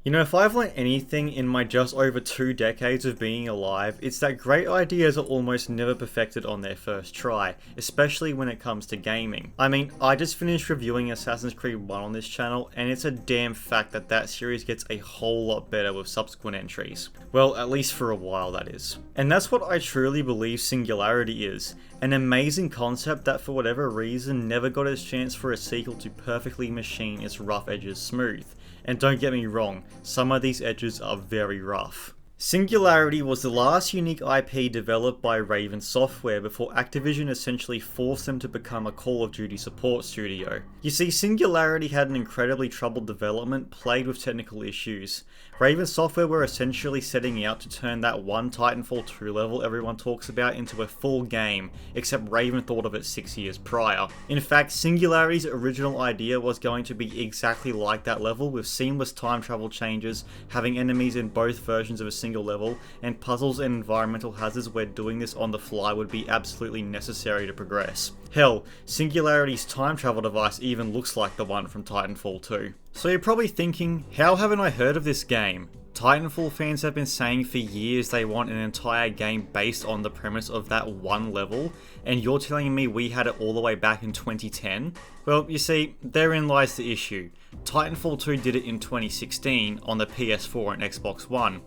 You know, if I've learned anything in my just over 2 decades of being alive, it's that great ideas are almost never perfected on their first try, especially when it comes to gaming. I mean, I just finished reviewing Assassin's Creed 1 on this channel, and it's a damn fact that that series gets a whole lot better with subsequent entries. Well, at least for a while, that is. And that's what I truly believe Singularity is. An amazing concept that for whatever reason never got its chance for a sequel to perfectly machine its rough edges smooth. And don't get me wrong, some of these edges are very rough. Singularity was the last unique IP developed by Raven Software before Activision essentially forced them to become a Call of Duty support studio. You see, Singularity had an incredibly troubled development plagued with technical issues. Raven Software were essentially setting out to turn that one Titanfall 2 level everyone talks about into a full game, except Raven thought of it 6 years prior. In fact, Singularity's original idea was going to be exactly like that level, with seamless time travel changes, having enemies in both versions of a single level, and puzzles and environmental hazards where doing this on the fly would be absolutely necessary to progress. Hell, Singularity's time travel device even looks like the one from Titanfall 2. So you're probably thinking, how haven't I heard of this game? Titanfall fans have been saying for years they want an entire game based on the premise of that one level, and you're telling me we had it all the way back in 2010? Well, you see, therein lies the issue. Titanfall 2 did it in 2016 on the PS4 and Xbox One.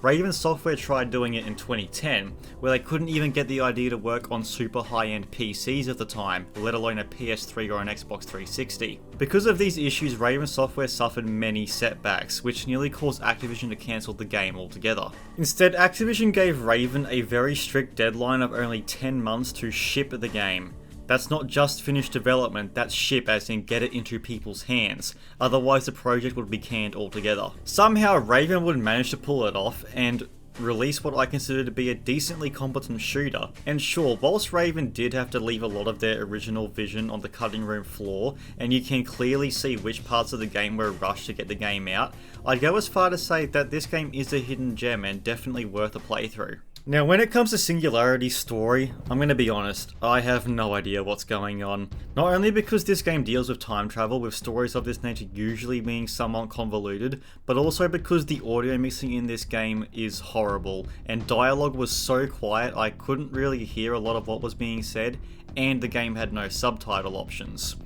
Raven Software tried doing it in 2010, where they couldn't even get the idea to work on super high-end PCs at the time, let alone a PS3 or an Xbox 360. Because of these issues, Raven Software suffered many setbacks, which nearly caused Activision to cancel the game altogether. Instead, Activision gave Raven a very strict deadline of only 10 months to ship the game. That's not just finished development, that's ship as in get it into people's hands, otherwise the project would be canned altogether. Somehow Raven would manage to pull it off and release what I consider to be a decently competent shooter. And sure, whilst Raven did have to leave a lot of their original vision on the cutting room floor, and you can clearly see which parts of the game were rushed to get the game out, I'd go as far to say that this game is a hidden gem and definitely worth a playthrough. Now, when it comes to Singularity's story, I'm going to be honest, I have no idea what's going on. Not only because this game deals with time travel, with stories of this nature usually being somewhat convoluted, but also because the audio mixing in this game is horrible, and dialogue was so quiet I couldn't really hear a lot of what was being said, and the game had no subtitle options.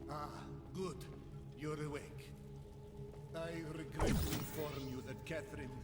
Ah, good. You're awake. I regret to inform you that Catherine will...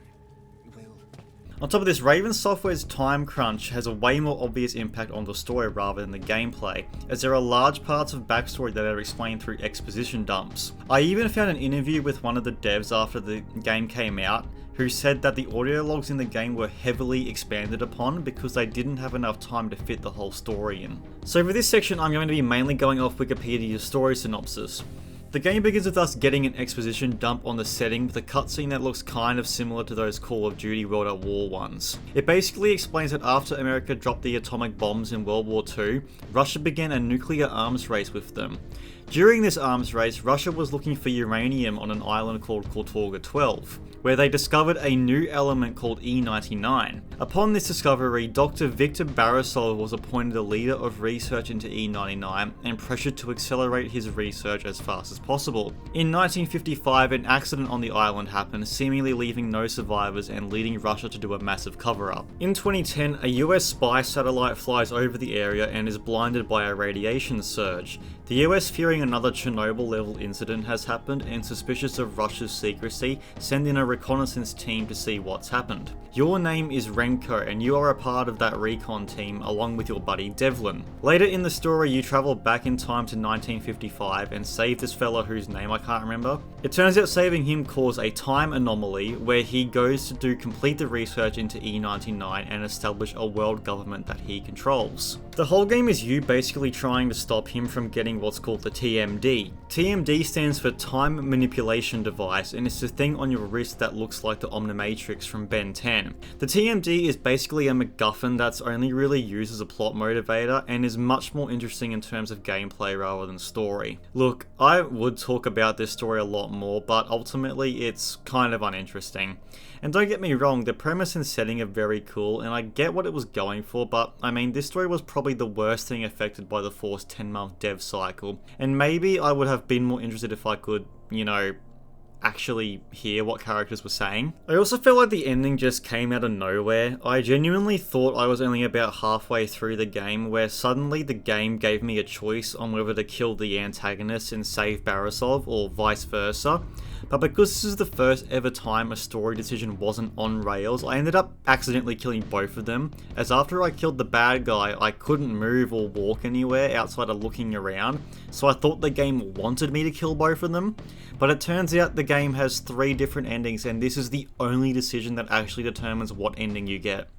On top of this, Raven Software's time crunch has a way more obvious impact on the story rather than the gameplay, as there are large parts of backstory that are explained through exposition dumps. I even found an interview with one of the devs after the game came out, who said that the audio logs in the game were heavily expanded upon because they didn't have enough time to fit the whole story in. So for this section, I'm going to be mainly going off Wikipedia's story synopsis. The game begins with us getting an exposition dump on the setting with a cutscene that looks kind of similar to those Call of Duty World at War ones. It basically explains that after America dropped the atomic bombs in World War II, Russia began a nuclear arms race with them. During this arms race, Russia was looking for uranium on an island called Kortorga 12, where they discovered a new element called E99. Upon this discovery, Dr. Viktor Borisov was appointed the leader of research into E99 and pressured to accelerate his research as fast as possible. In 1955, an accident on the island happened, seemingly leaving no survivors and leading Russia to do a massive cover-up. In 2010, a US spy satellite flies over the area and is blinded by a radiation surge. The US, fearing another Chernobyl-level incident has happened and suspicious of Russia's secrecy, send in a reconnaissance team to see what's happened. Your name is Renko and you are a part of that recon team along with your buddy Devlin. Later in the story, you travel back in time to 1955 and save this fella whose name I can't remember. It turns out saving him caused a time anomaly where he goes to complete the research into E99 and establish a world government that he controls. The whole game is you basically trying to stop him from getting what's called the TMD. TMD stands for Time Manipulation Device, and it's the thing on your wrist that looks like the Omnimatrix from Ben 10. The TMD is basically a MacGuffin that's only really used as a plot motivator and is much more interesting in terms of gameplay rather than story. Look, I would talk about this story a lot more, but ultimately it's kind of uninteresting. And don't get me wrong, the premise and setting are very cool, and I get what it was going for, but I mean, this story was probably the worst thing affected by the forced 10-month dev cycle, and maybe I would have been more interested if I could, you know, actually hear what characters were saying. I also felt like the ending just came out of nowhere. I genuinely thought I was only about halfway through the game where suddenly the game gave me a choice on whether to kill the antagonist and save Borisov or vice versa. But because this is the first ever time a story decision wasn't on rails, I ended up accidentally killing both of them, as after I killed the bad guy, I couldn't move or walk anywhere outside of looking around, so I thought the game wanted me to kill both of them. But it turns out the game has 3 different endings, and this is the only decision that actually determines what ending you get.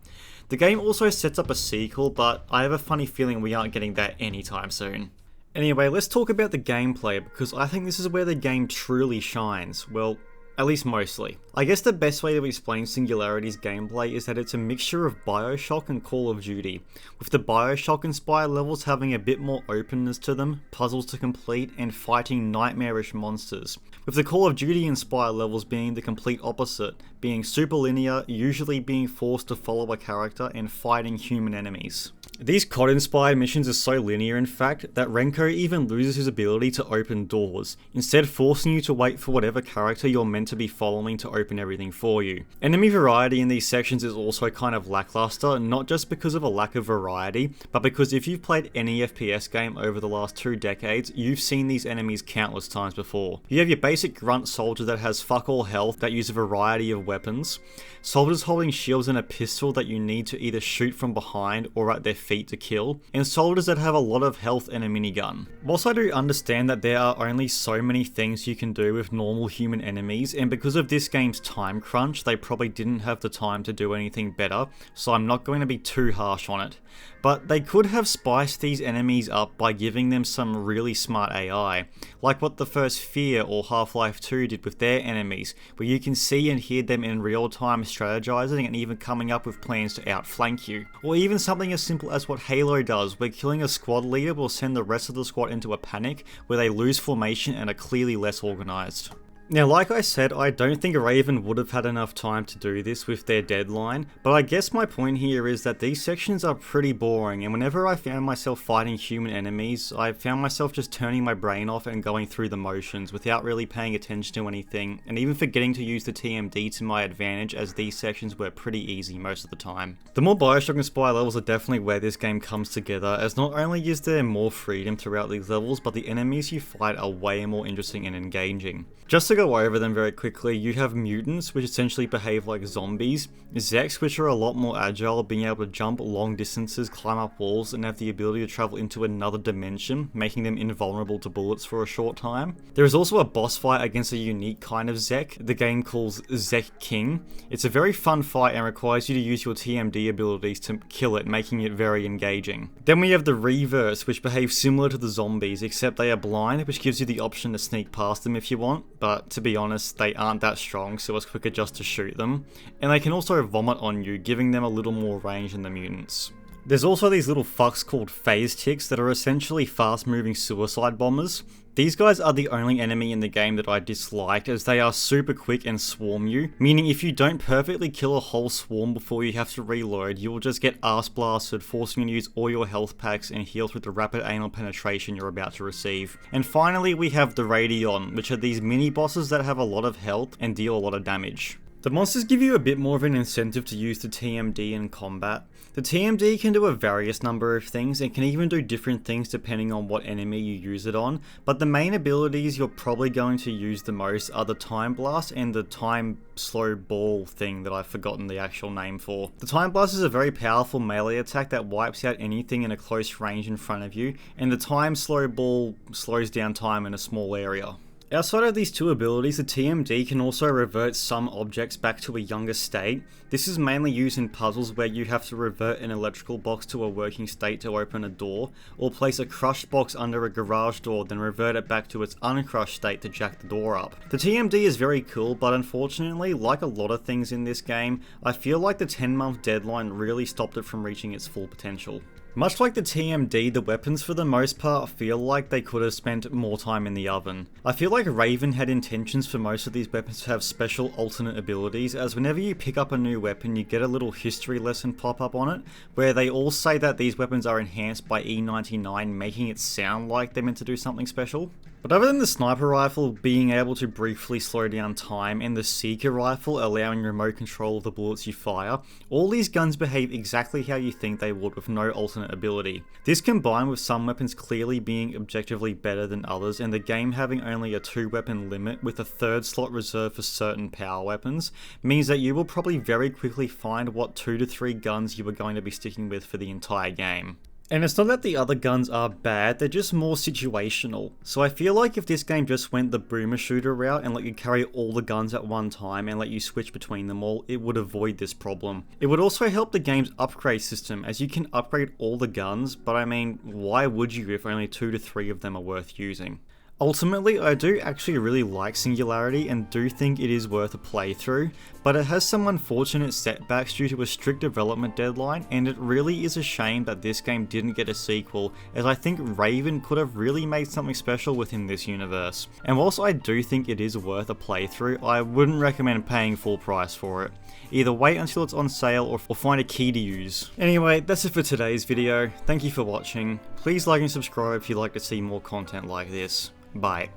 The game also sets up a sequel, but I have a funny feeling we aren't getting that anytime soon. Anyway, let's talk about the gameplay, because I think this is where the game truly shines. Well, at least mostly. I guess the best way to explain Singularity's gameplay is that it's a mixture of Bioshock and Call of Duty, with the Bioshock-inspired levels having a bit more openness to them, puzzles to complete, and fighting nightmarish monsters, with the Call of Duty-inspired levels being the complete opposite, being super linear, usually being forced to follow a character and fighting human enemies. These COD-inspired missions are so linear in fact, that Renko even loses his ability to open doors, instead forcing you to wait for whatever character you're meant to be following to open everything for you. Enemy variety in these sections is also kind of lackluster, not just because of a lack of variety, but because if you've played any FPS game over the last 2 decades, you've seen these enemies countless times before. You have your basic grunt soldier that has fuck all health that use a variety of weapons, soldiers holding shields and a pistol that you need to either shoot from behind or at their feet to kill, and soldiers that have a lot of health and a minigun. Whilst I do understand that there are only so many things you can do with normal human enemies, and because of this game's time crunch, they probably didn't have the time to do anything better, so I'm not going to be too harsh on it. But they could have spiced these enemies up by giving them some really smart AI, like what the first Fear or Half-Life 2 did with their enemies, where you can see and hear them in real time strategizing and even coming up with plans to outflank you. Or even something as simple as what Halo does, where killing a squad leader will send the rest of the squad into a panic, where they lose formation and are clearly less organized. Now, like I said, I don't think Raven would have had enough time to do this with their deadline, but I guess my point here is that these sections are pretty boring, and whenever I found myself fighting human enemies, I found myself just turning my brain off and going through the motions without really paying attention to anything, and even forgetting to use the TMD to my advantage, as these sections were pretty easy most of the time. The more Bioshock-inspired levels are definitely where this game comes together, as not only is there more freedom throughout these levels, but the enemies you fight are way more interesting and engaging. Just to go over them very quickly, you have mutants, which essentially behave like zombies, Zeks, which are a lot more agile, being able to jump long distances, climb up walls, and have the ability to travel into another dimension, making them invulnerable to bullets for a short time. There is also a boss fight against a unique kind of Zek, the game calls Zek King. It's a very fun fight and requires you to use your TMD abilities to kill it, making it very engaging. Then we have the Reverse, which behave similar to the zombies, except they are blind, which gives you the option to sneak past them if you want, but to be honest, they aren't that strong, so it's quicker just to shoot them. And they can also vomit on you, giving them a little more range than the mutants. There's also these little fucks called phase ticks that are essentially fast-moving suicide bombers. These guys are the only enemy in the game that I disliked, as they are super quick and swarm you, meaning if you don't perfectly kill a whole swarm before you have to reload, you will just get arse blasted, forcing you to use all your health packs and heal through the rapid anal penetration you're about to receive. And finally we have the Radion, which are these mini bosses that have a lot of health and deal a lot of damage. The monsters give you a bit more of an incentive to use the TMD in combat. The TMD can do a various number of things and can even do different things depending on what enemy you use it on, but the main abilities you're probably going to use the most are the Time Blast and the Time Slow Ball thing that I've forgotten the actual name for. The Time Blast is a very powerful melee attack that wipes out anything in a close range in front of you, and the Time Slow Ball slows down time in a small area. Outside of these two abilities, the TMD can also revert some objects back to a younger state. This is mainly used in puzzles where you have to revert an electrical box to a working state to open a door, or place a crushed box under a garage door, then revert it back to its uncrushed state to jack the door up. The TMD is very cool, but unfortunately, like a lot of things in this game, I feel like the 10-month deadline really stopped it from reaching its full potential. Much like the TMD, the weapons for the most part feel like they could have spent more time in the oven. I feel like Raven had intentions for most of these weapons to have special alternate abilities, as whenever you pick up a new weapon you get a little history lesson pop up on it, where they all say that these weapons are enhanced by E99, making it sound like they're meant to do something special. But other than the sniper rifle being able to briefly slow down time and the seeker rifle allowing remote control of the bullets you fire, all these guns behave exactly how you think they would with no alternate ability. This combined with some weapons clearly being objectively better than others and the game having only a 2-weapon limit with a 3rd slot reserved for certain power weapons, means that you will probably very quickly find what 2 to 3 guns you are going to be sticking with for the entire game. And it's not that the other guns are bad, they're just more situational. So I feel like if this game just went the boomer shooter route and let you carry all the guns at one time and let you switch between them all, it would avoid this problem. It would also help the game's upgrade system, as you can upgrade all the guns, but I mean, why would you if only 2 to 3 of them are worth using? Ultimately, I do actually really like Singularity and do think it is worth a playthrough, but it has some unfortunate setbacks due to a strict development deadline, and it really is a shame that this game didn't get a sequel, as I think Raven could have really made something special within this universe. And whilst I do think it is worth a playthrough, I wouldn't recommend paying full price for it. Either wait until it's on sale or find a key to use. Anyway, that's it for today's video. Thank you for watching. Please like and subscribe if you'd like to see more content like this. Bye.